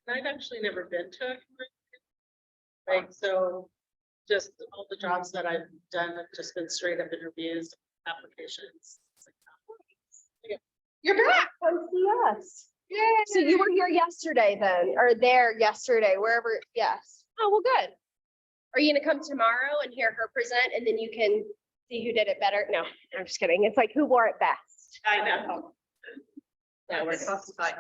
I've actually never been to a career fair. Like, so just all the jobs that I've done have just been straight up interviews, applications. You're back. Come see us. Yay. So you were here yesterday then, or there yesterday, wherever, yes. Oh, well, good. Are you gonna come tomorrow and hear her present and then you can see who did it better? No, I'm just kidding. It's like who wore it best. I know. Yeah, we're classified.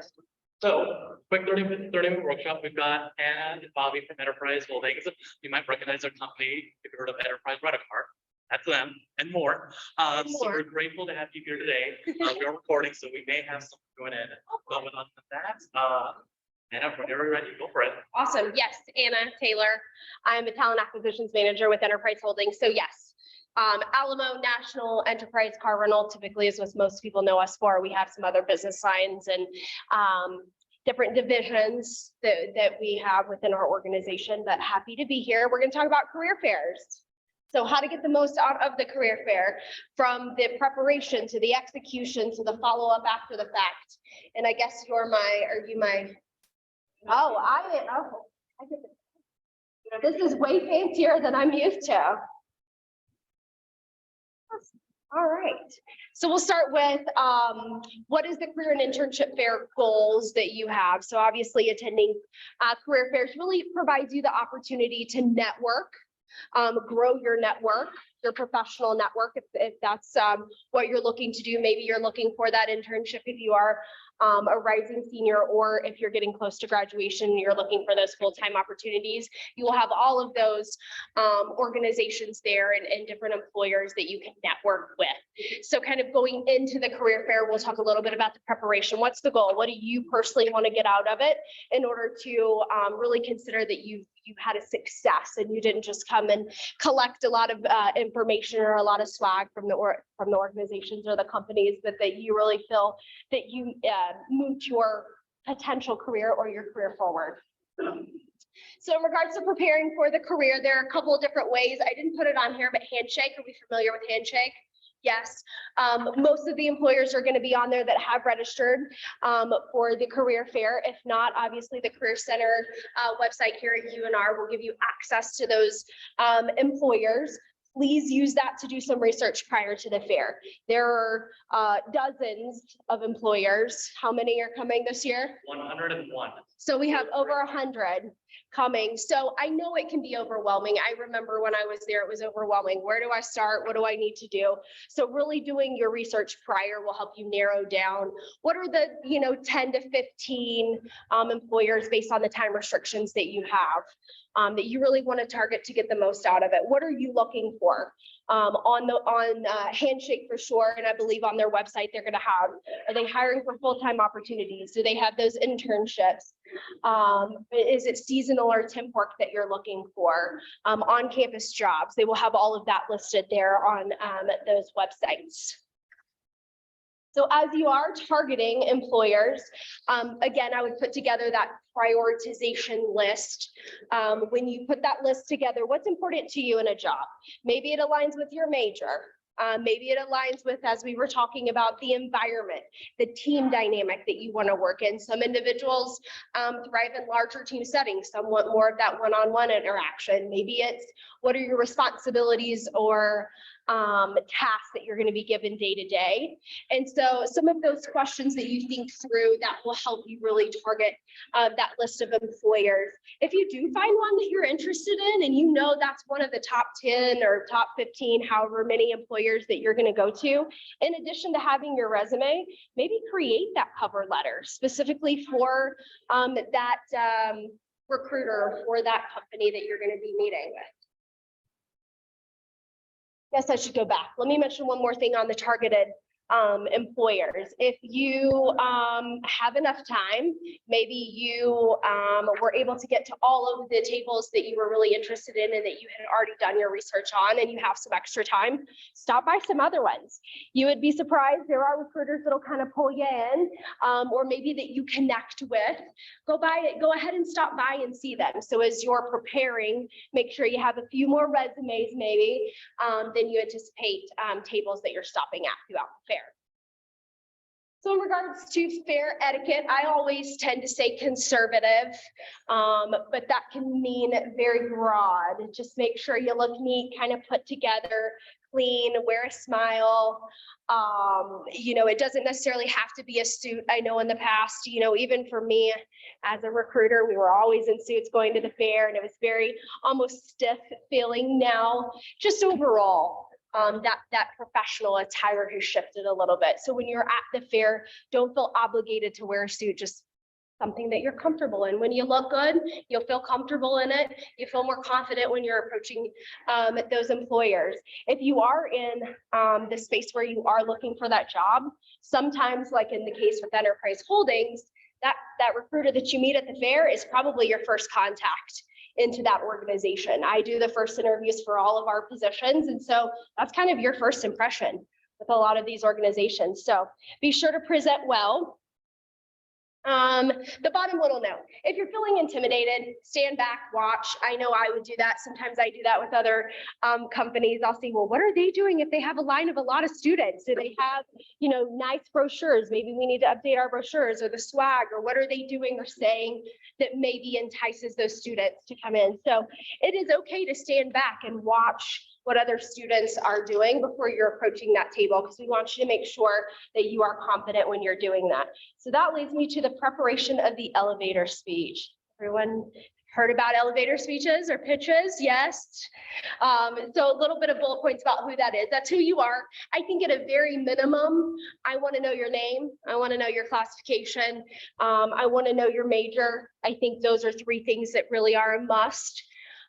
So, quick 30-minute workshop. We've got Anna and Bobby from Enterprise Holdings. You might recognize their company if you've heard of Enterprise Rent-A-Car. That's them and more. So we're grateful to have you here today. We are recording, so we may have some going in. But with that, Anna, whenever you're ready, go for it. Awesome. Yes, Anna Taylor. I'm a talent acquisitions manager with Enterprise Holdings. So yes, Alamo National Enterprise Car Rental typically is what most people know us for. We have some other business lines and different divisions that we have within our organization, but happy to be here. We're going to talk about career fairs. So how to get the most out of the career fair, from the preparation to the execution to the follow-up after the fact. And I guess are you my, I get it. This is way fancier than I'm used to. All right, so we'll start with what is the career and internship fair goals that you have? So obviously attending career fairs really provides you the opportunity to network, grow your network, your professional network, if that's what you're looking to do. Maybe you're looking for that internship if you are a rising senior, or if you're getting close to graduation, you're looking for those full-time opportunities. You will have all of those organizations there and different employers that you can network with. So kind of going into the career fair, we'll talk a little bit about the preparation. What's the goal? What do you personally want to get out of it in order to really consider that you've had a success and you didn't just come and collect a lot of information or a lot of swag from the organizations or the companies, but that you really feel that you moved your potential career or your career forward. So in regards to preparing for the career, there are a couple of different ways. I didn't put it on here, but Handshake, are we familiar with Handshake? Yes, most of the employers are going to be on there that have registered for the career fair. If not, obviously the Career Center website here at UNR will give you access to those employers. Please use that to do some research prior to the fair. There are dozens of employers. How many are coming this year? 101. So we have over 100 coming. So I know it can be overwhelming. I remember when I was there, it was overwhelming. Where do I start? What do I need to do? So really doing your research prior will help you narrow down what are the 10 to 15 employers based on the time restrictions that you have. That you really want to target to get the most out of it. What are you looking for? On Handshake for sure, and I believe on their website they're going to have, are they hiring for full-time opportunities? Do they have those internships? Is it seasonal or temp work that you're looking for? On-campus jobs, they will have all of that listed there on those websites. So as you are targeting employers, again, I would put together that prioritization list. When you put that list together, what's important to you in a job? Maybe it aligns with your major. Maybe it aligns with, as we were talking about, the environment, the team dynamic that you want to work in. Some individuals thrive in larger team settings. Some want more of that one-on-one interaction. Maybe it's what are your responsibilities or tasks that you're going to be given day to day. And so some of those questions that you think through, that will help you really target that list of employers. If you do find one that you're interested in and you know that's one of the top 10 or top 15, however many employers that you're going to go to, in addition to having your resume, maybe create that cover letter specifically for that recruiter for that company that you're going to be meeting with. Yes, I should go back. Let me mention one more thing on the targeted employers. If you have enough time, maybe you were able to get to all of the tables that you were really interested in and that you had already done your research on, and you have some extra time, stop by some other ones. You would be surprised. There are recruiters that'll kind of pull you in, or maybe that you connect with. Go ahead and stop by and see them. So as you're preparing, make sure you have a few more resumes maybe than you anticipate tables that you're stopping at throughout the fair. So in regards to fair etiquette, I always tend to say conservative, but that can mean very broad. Just make sure you look neat, kind of put together, clean, wear a smile. It doesn't necessarily have to be a suit. I know in the past, even for me as a recruiter, we were always in suits going to the fair, and it was very almost stiff feeling. Now, just overall, that professional attire has shifted a little bit. So when you're at the fair, don't feel obligated to wear a suit, just something that you're comfortable in. When you look good, you'll feel comfortable in it. You feel more confident when you're approaching those employers. If you are in the space where you are looking for that job, sometimes, like in the case with Enterprise Holdings, that recruiter that you meet at the fair is probably your first contact into that organization. I do the first interviews for all of our positions. And so that's kind of your first impression with a lot of these organizations. So be sure to present well. The bottom little note, if you're feeling intimidated, stand back, watch. I know I would do that. Sometimes I do that with other companies. I'll see, well, what are they doing if they have a line of a lot of students? Do they have, nice brochures? Maybe we need to update our brochures or the swag, or what are they doing or saying that maybe entices those students to come in? So it is okay to stand back and watch what other students are doing before you're approaching that table, because we want you to make sure that you are confident when you're doing that. So that leads me to the preparation of the elevator speech. Everyone heard about elevator speeches or pitches? Yes. So a little bit of bullet points about who that is. That's who you are. I think at a very minimum, I want to know your name. I want to know your classification. I want to know your major. I think those are 3 things that really are a must.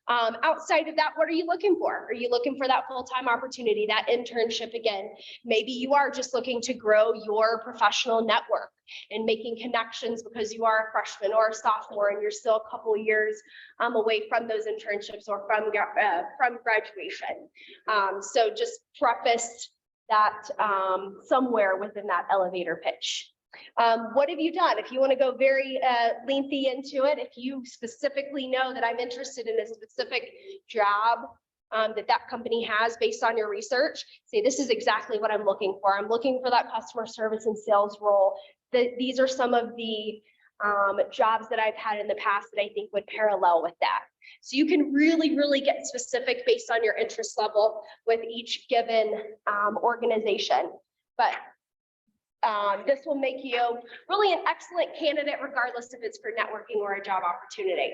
Outside of that, what are you looking for? Are you looking for that full-time opportunity, that internship again? Maybe you are just looking to grow your professional network and making connections because you are a freshman or a sophomore and you're still a couple of years away from those internships or from graduation. So just preface that somewhere within that elevator pitch. What have you done? If you want to go very lengthy into it, if you specifically know that I'm interested in a specific job that company has based on your research, say this is exactly what I'm looking for. I'm looking for that customer service and sales role. These are some of the jobs that I've had in the past that I think would parallel with that. So you can really, really get specific based on your interest level with each given organization. But this will make you really an excellent candidate, regardless if it's for networking or a job opportunity.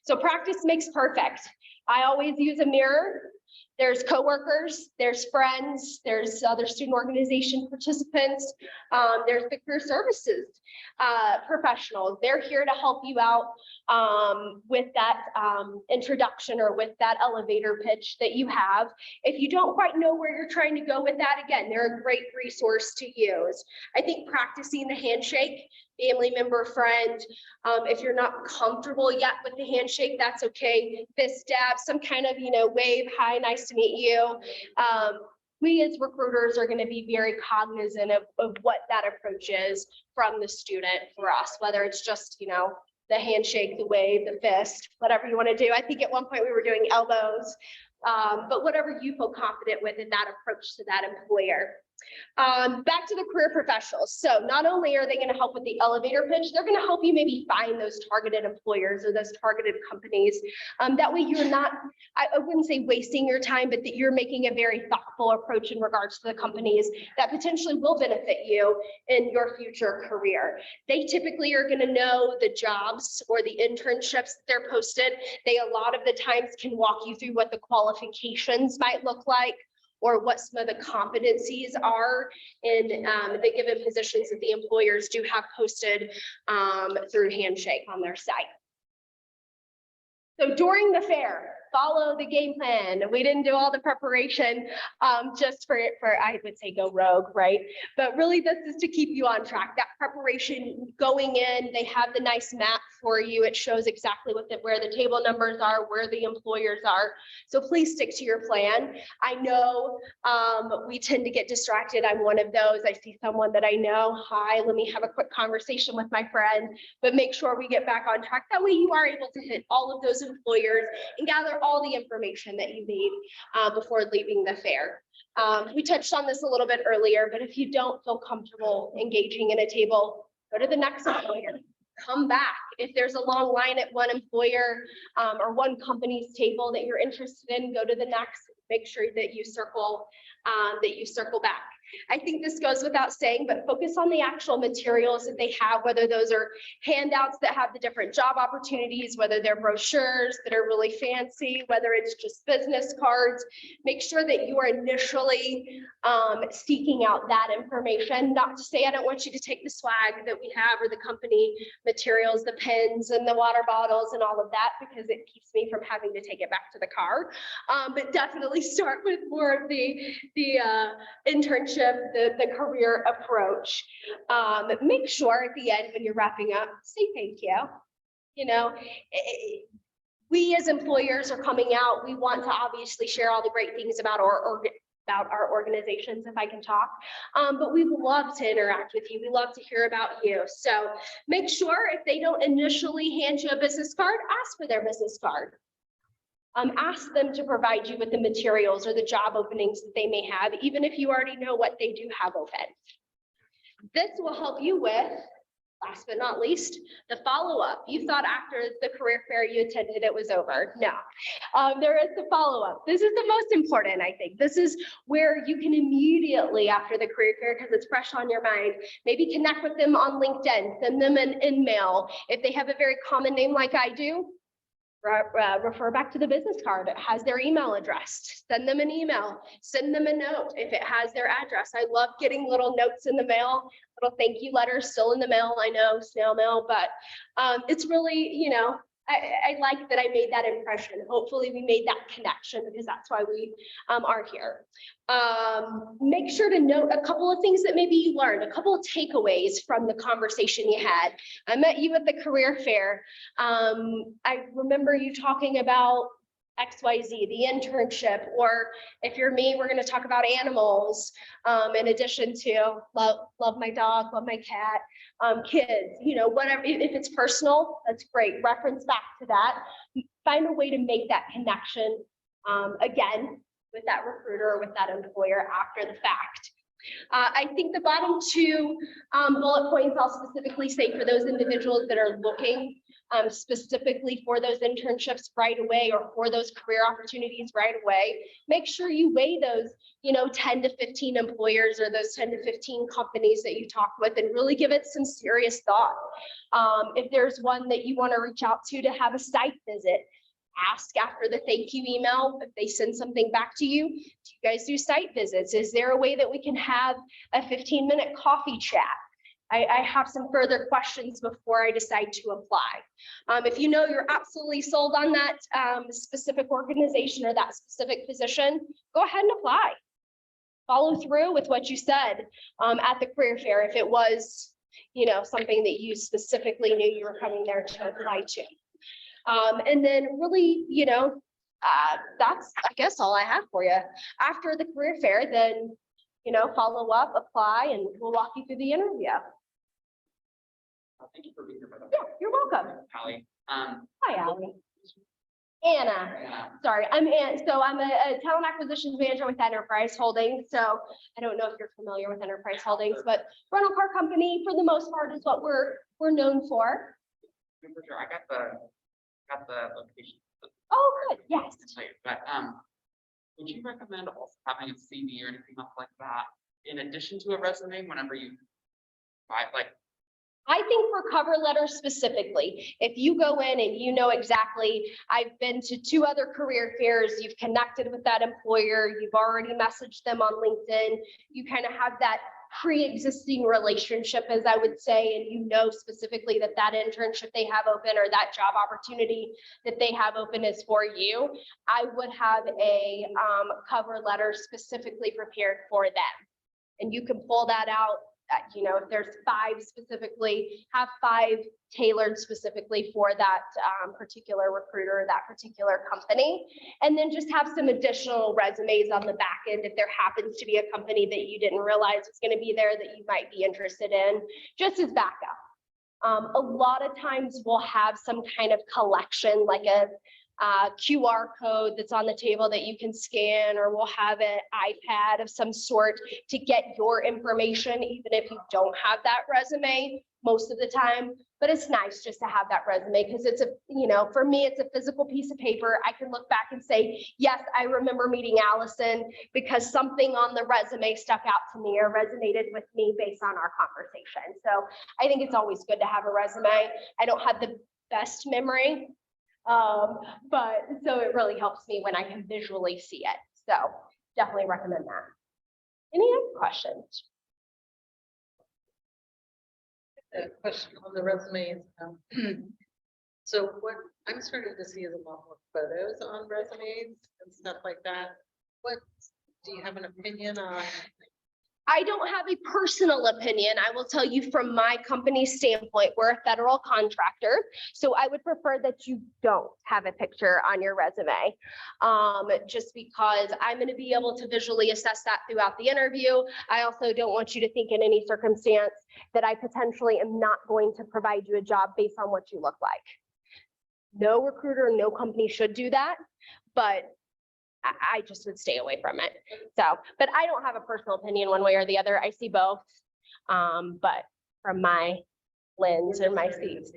So practice makes perfect. I always use a mirror. There's coworkers, there's friends, there's other student organization participants, there's the career services professionals. They're here to help you out with that introduction or with that elevator pitch that you have. If you don't quite know where you're trying to go with that, again, they're a great resource to use. I think practicing the handshake, family member, friend, if you're not comfortable yet with the handshake, that's okay. Fist dab, some kind of, wave, hi, nice to meet you. We as recruiters are going to be very cognizant of what that approach is from the student for us, whether it's just, the handshake, the wave, the fist, whatever you want to do. I think at one point we were doing elbows, but whatever you feel confident with in that approach to that employer. Back to the career professionals. So not only are they going to help with the elevator pitch, they're going to help you maybe find those targeted employers or those targeted companies. That way you're not, I wouldn't say wasting your time, but that you're making a very thoughtful approach in regards to the companies that potentially will benefit you in your future career. They typically are going to know the jobs or the internships that they're posted. They a lot of the times can walk you through what the qualifications might look like, or what some of the competencies are in the given positions that the employers do have posted through Handshake on their site. So during the fair, follow the game plan. We didn't do all the preparation just for I would say go rogue, right? But really this is to keep you on track. That preparation going in, they have the nice map for you. It shows exactly where the table numbers are, where the employers are. So please stick to your plan. I know we tend to get distracted. I'm one of those. I see someone that I know. Hi, let me have a quick conversation with my friend, but make sure we get back on track. That way you are able to hit all of those employers and gather all the information that you need before leaving the fair. We touched on this a little bit earlier, but if you don't feel comfortable engaging in a table, go to the next employer. Come back. If there's a long line at one employer or one company's table that you're interested in, go to the next. Make sure that you circle back. I think this goes without saying, but focus on the actual materials that they have, whether those are handouts that have the different job opportunities, whether they're brochures that are really fancy, whether it's just business cards. Make sure that you are initially seeking out that information, not to say I don't want you to take the swag that we have or the company materials, the pens and the water bottles and all of that, because it keeps me from having to take it back to the car. But definitely start with more of the internship, the career approach. Make sure at the end when you're wrapping up, say thank you. You know, we as employers are coming out. We want to obviously share all the great things about our organizations, if I can talk, but we love to interact with you. We love to hear about you. So make sure if they don't initially hand you a business card, ask for their business card. Ask them to provide you with the materials or the job openings that they may have, even if you already know what they do have open. This will help you with, last but not least, the follow-up. You thought after the career fair you attended it was over. No, there is the follow-up. This is the most important, I think. This is where you can immediately after the career fair, because it's fresh on your mind, maybe connect with them on LinkedIn, send them an email. If they have a very common name like I do, refer back to the business card. It has their email address. Send them an email, send them a note if it has their address. I love getting little notes in the mail, little thank you letters still in the mail. I know, snail mail, but it's really, you know, I like that I made that impression. Hopefully we made that connection because that's why we are here. Make sure to note a couple of things that maybe you learned, a couple of takeaways from the conversation you had. I met you at the career fair. I remember you talking about XYZ, the internship, or if you're me, we're going to talk about animals, in addition to love my dog, love my cat, kids, you know, whatever. If it's personal, that's great. Reference back to that. Find a way to make that connection, again, with that recruiter or with that employer after the fact. I think the bottom two bullet points I'll specifically say for those individuals that are looking specifically for those internships right away or for those career opportunities right away. Make sure you weigh those, you know, 10 to 15 employers or those 10 to 15 companies that you talk with and really give it some serious thought. If there's one that you want to reach out to have a site visit, ask after the thank you email if they send something back to you. Do you guys do site visits? Is there a way that we can have a 15-minute coffee chat? I have some further questions before I decide to apply. If you know you're absolutely sold on that specific organization or that specific position, go ahead and apply. Follow through with what you said at the career fair if it was, you know, something that you specifically knew you were coming there to apply to. And then really, you know, that's, I guess, all I have for you. After the career fair, then, you know, follow up, apply, and we'll walk you through the interview. Thank you for being here. Yeah, you're welcome. Allie. Hi, Allie. Anna. Sorry, I'm Ann. So I'm a talent acquisitions manager with Enterprise Holdings. So I don't know if you're familiar with Enterprise Holdings, but rental car company for the most part is what we're known for. For sure. I got the location. Oh, good. Yes. But would you recommend also having a CV or anything else like that in addition to a resume whenever you buy, like? I think for cover letters specifically, if you go in and you know exactly, I've been to 2 other career fairs, you've connected with that employer, you've already messaged them on LinkedIn, you kind of have that pre-existing relationship, as I would say, and you know specifically that that internship they have open or that job opportunity that they have open is for you, I would have a cover letter specifically prepared for them. And you can pull that out. You know, if there's 5 specifically, have 5 tailored specifically for that particular recruiter or that particular company. And then just have some additional resumes on the back end if there happens to be a company that you didn't realize was going to be there that you might be interested in, just as backup. A lot of times we'll have some kind of collection, like a QR code that's on the table that you can scan, or we'll have an iPad of some sort to get your information, even if you don't have that resume most of the time. But it's nice just to have that resume because it's a, you know, for me, it's a physical piece of paper. I can look back and say, yes, I remember meeting Allison because something on the resume stuck out to me or resonated with me based on our conversation. So I think it's always good to have a resume. I don't have the best memory, but so it really helps me when I can visually see it. So definitely recommend that. Any other questions? A question on the resumes. So what I'm starting to see is a lot more photos on resumes and stuff like that. What, do you have an opinion on? I don't have a personal opinion. I will tell you from my company's standpoint, we're a federal contractor. So I would prefer that you don't have a picture on your resume. Just because I'm going to be able to visually assess that throughout the interview. I also don't want you to think in any circumstance that I potentially am not going to provide you a job based on what you look like. No recruiter, no company should do that, but I just would stay away from it. So, but I don't have a personal opinion one way or the other. I see both. But from my lens and my seat,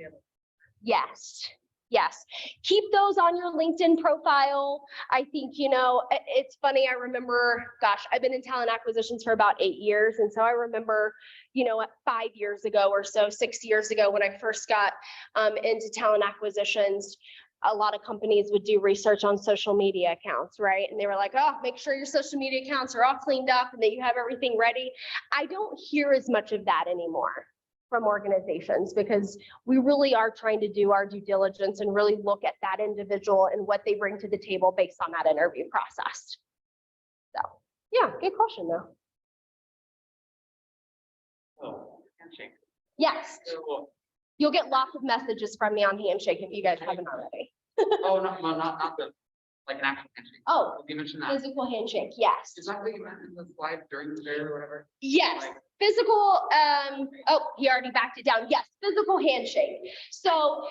yes, yes. Keep those on your LinkedIn profile. I think, you know, it's funny. I remember, gosh, I've been in talent acquisitions for about 8 years. And so I remember, you know, 5 years ago or so, 6 years ago, when I first got into talent acquisitions, a lot of companies would do research on social media accounts, right? And they were like, oh, make sure your social media accounts are all cleaned up and that you have everything ready. I don't hear as much of that anymore from organizations because we really are trying to do our due diligence and really look at that individual and what they bring to the table based on that interview process. So, yeah, good question though. Oh, handshake. Yes, So, you'll get lots of messages from me on Handshake if you guys haven't already. oh, no, not the, like an actual handshake. Oh, You mentioned that. physical handshake, yes. Is that what you meant in the slide during the day or whatever? Yes, Like- physical, oh, he already backed it down. Yes, physical handshake. So,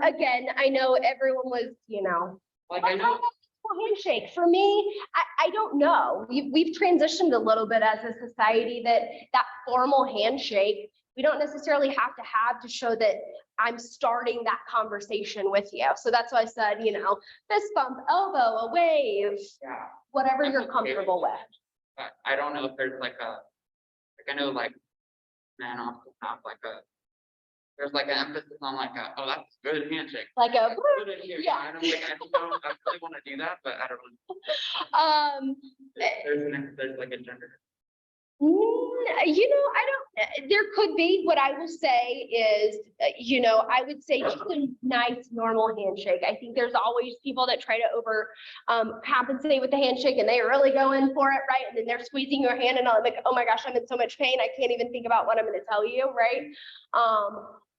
again, I know everyone was, you know, Like I know, physical handshake. For me, I don't know. We've transitioned a little bit as a society that formal handshake, we don't necessarily have to show that I'm starting that conversation with you. So that's why I said, you know, fist bump, elbow, a wave, yeah, whatever I'm you're okay with comfortable with. but I don't know if there's like I know like man often have there's like an emphasis on oh, that's a good handshake. Like a, Put it here, Yeah. I don't really want to do that, but I don't know. There's like a gender. You know, I don't, there could be. What I will say is, you know, I would say just a nice normal handshake. I think there's always people that try to over compensate with the handshake and they really go in for it, right? And then they're squeezing your hand and I'm like, oh my gosh, I'm in so much pain. I can't even think about what I'm going to tell you, right?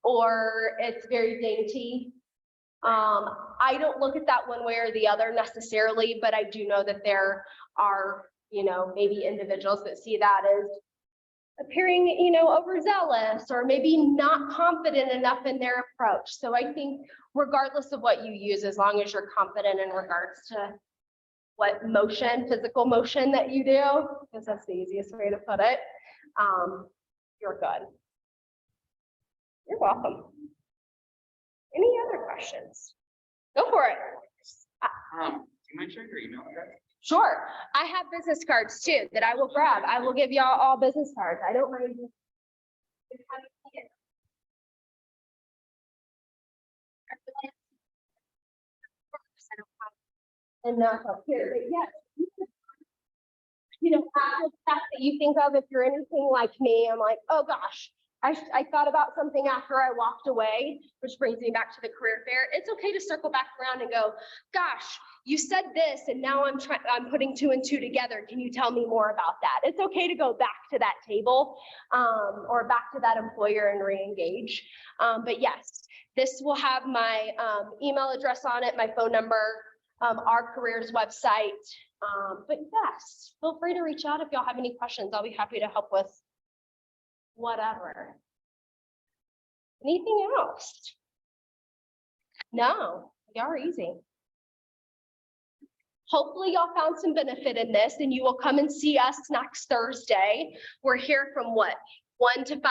Or it's very dainty. I don't look at that one way or the other necessarily, but I do know that there are, you know, maybe individuals that see that as appearing, you know, overzealous or maybe not confident enough in their approach. So I think regardless of what you use, as long as you're confident in regards to what motion, physical motion that you do, because that's the easiest way to put it, you're good. You're welcome. Any other questions? Go for it. Do you mind sharing your email address? Sure. I have business cards too that I will grab. I will give y'all all business cards. I don't mind. Enough up here, but yes. You know, after stuff that you think of, if you're anything like me, I'm like, oh gosh, I thought about something after I walked away, which brings me back to the career fair. It's okay to circle back around and go, gosh, you said this and now I'm putting 2 and 2 together. Can you tell me more about that? It's okay to go back to that table or back to that employer and re-engage. But yes, this will have my email address on it, my phone number, our careers website. But yes, feel free to reach out if y'all have any questions. I'll be happy to help with whatever. Anything else? No, y'all are easy. Hopefully y'all found some benefit in this and you will come and see us next Thursday. We're here from what, 1 to 5?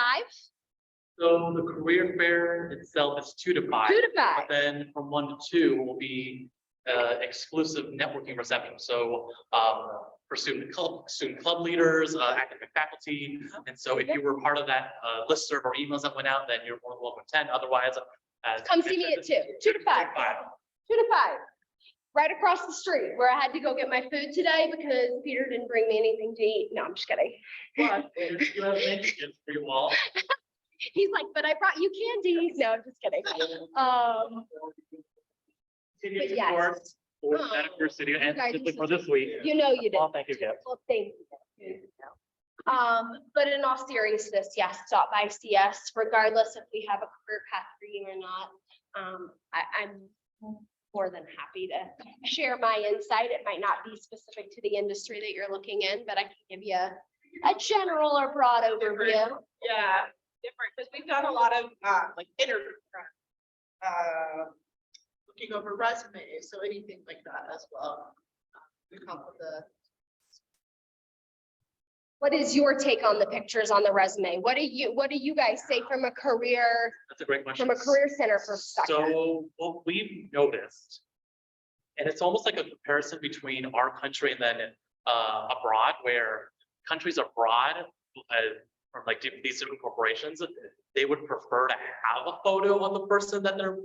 So the career fair itself is 2 to 5. 2 to 5. But then from 1 to 2 will be exclusive networking reception. So for student club leaders, academic faculty. And so if you were part of that listserv or emails that went out, then you're more than welcome to attend. Otherwise, as Come see me at 2, 2 to 5. 2 to 5. Right across the street where I had to go get my food today because Peter didn't bring me anything to eat. No, I'm just kidding. But you have many gifts for you all. He's like, but I brought you candy. No, I'm just kidding. Continue to yes. support for Medicare City and guys specifically for this week. You know you did. Well, thank you, Kip. Well, thank you. But in all seriousness, yes, stop by, see us, regardless if we have a career path for you or not. I'm more than happy to share my insight. It might not be specific to the industry that you're looking in, but I can give you a general or broad overview. Yeah, different, because we've done a lot of, like, looking over resumes, so anything like that as well. We come with the. What is your take on the pictures on the resume? What do you guys say from a career That's a great question. center perspective? So what we've noticed, and it's almost like a comparison between our country and then abroad, where countries abroad, from like these different corporations, they would prefer to have a photo of the person that they're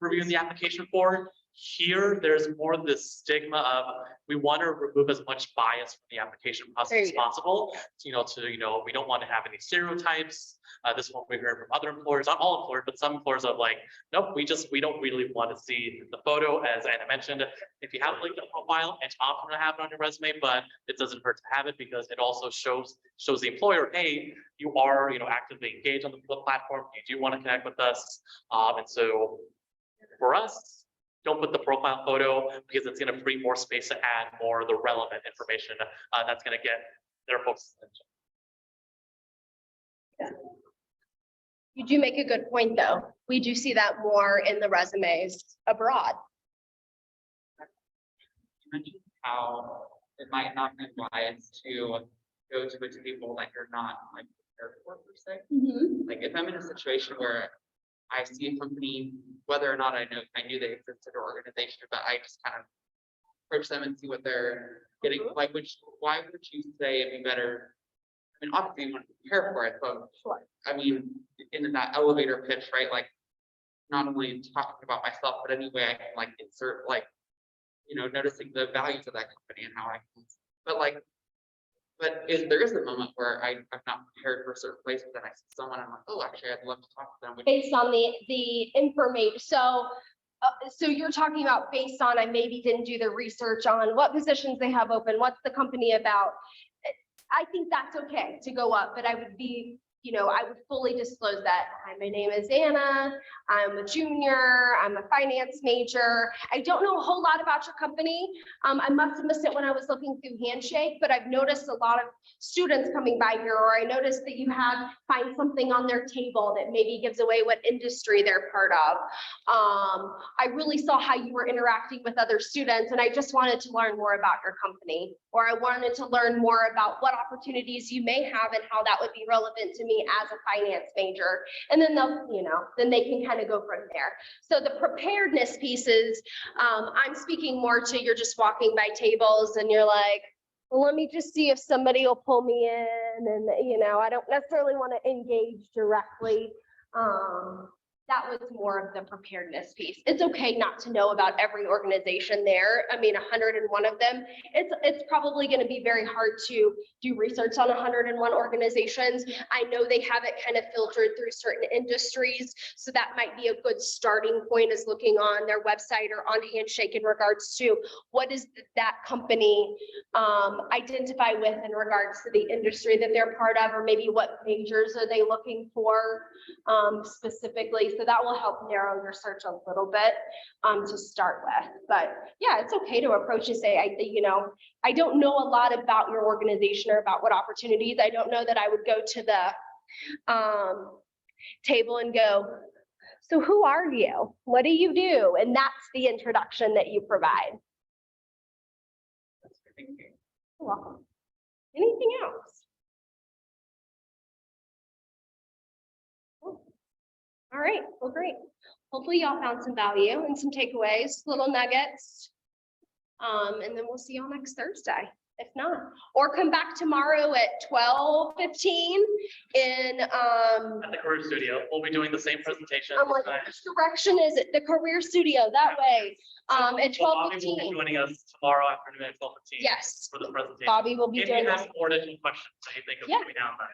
reviewing the application for. Here, there's more this stigma of we want to remove as much bias from the application There process as you go. possible. We don't want to have any stereotypes. This is what we heard from other employers, not all employers, but some employers are like, nope, we don't really want to see the photo. As Anna mentioned, if you have a LinkedIn profile, it's optional to have it on your resume, but it doesn't hurt to have it because it also shows the employer, hey, you are actively engaged on the platform. You do want to connect with us, and so for us. Don't put the profile photo because it's going to free more space to add more of the relevant information that's going to get their folks' attention. You do make a good point, though. We do see that more in the resumes abroad. You mentioned how it might not be wise to go to a table that you're not like prepared for per se. Like if I'm in a situation where I see a company, whether or not I knew they existed or organization, but I just kind of approach them and see what they're getting, like, why would you say it'd be better? I mean, obviously you want to prepare for it, but Sure. I mean, in that elevator pitch, right? Like, not only talking about myself, but any way I can like insert, like, noticing the values of that company and how I can, but there is a moment where I'm not prepared for certain places and I see someone, I'm like, oh, actually, I'd love to talk to them. Based on the information. So you're talking about based on, I maybe didn't do the research on what positions they have open, what's the company about. I think that's okay to go up, but I would be, I would fully disclose that. Hi, my name is Anna. I'm a junior. I'm a finance major. I don't know a whole lot about your company. I must have missed it when I was looking through Handshake, but I've noticed a lot of students coming by here, or I noticed that you find something on their table that maybe gives away what industry they're part of. I really saw how you were interacting with other students, and I just wanted to learn more about your company, or I wanted to learn more about what opportunities you may have and how that would be relevant to me as a finance major. And then then they can kind of go from there. So the preparedness pieces, I'm speaking more to you're just walking by tables and you're like, well, let me just see if somebody will pull me in. And, I don't necessarily want to engage directly. That was more of the preparedness piece. It's okay not to know about every organization there. I mean, 101 of them, it's probably going to be very hard to do research on 101 organizations. I know they have it kind of filtered through certain industries. So that might be a good starting point, is looking on their website or on Handshake in regards to what is that company identify with in regards to the industry that they're part of, or maybe what majors are they looking for specifically. So that will help narrow your search a little bit to start with. But yeah, it's okay to approach and say, I don't know a lot about your organization or about what opportunities. I don't know that I would go to the table and go, so who are you? What do you do? And that's the introduction that you provide. You're welcome. Anything else? Cool. All right, well, great. Hopefully y'all found some value and some takeaways, little nuggets. And then we'll see y'all next Thursday, if not, or come back tomorrow at 12:15 in, At the Career Studio, we'll be doing the same presentation. I'm like, which direction is it? The Career Studio, that way, at So Bobby will be 12:15. joining us tomorrow afternoon at 12:15. Yes, For the presentation. Bobby will be If doing you this. have more additional questions that you think of Yeah. between now and then.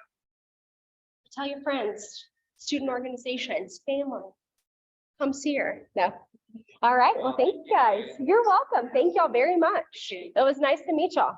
Tell your friends, student organizations, family. Come see her. No. All right. Well, thank you guys. You're welcome. Thank y'all very much. It was nice to meet y'all.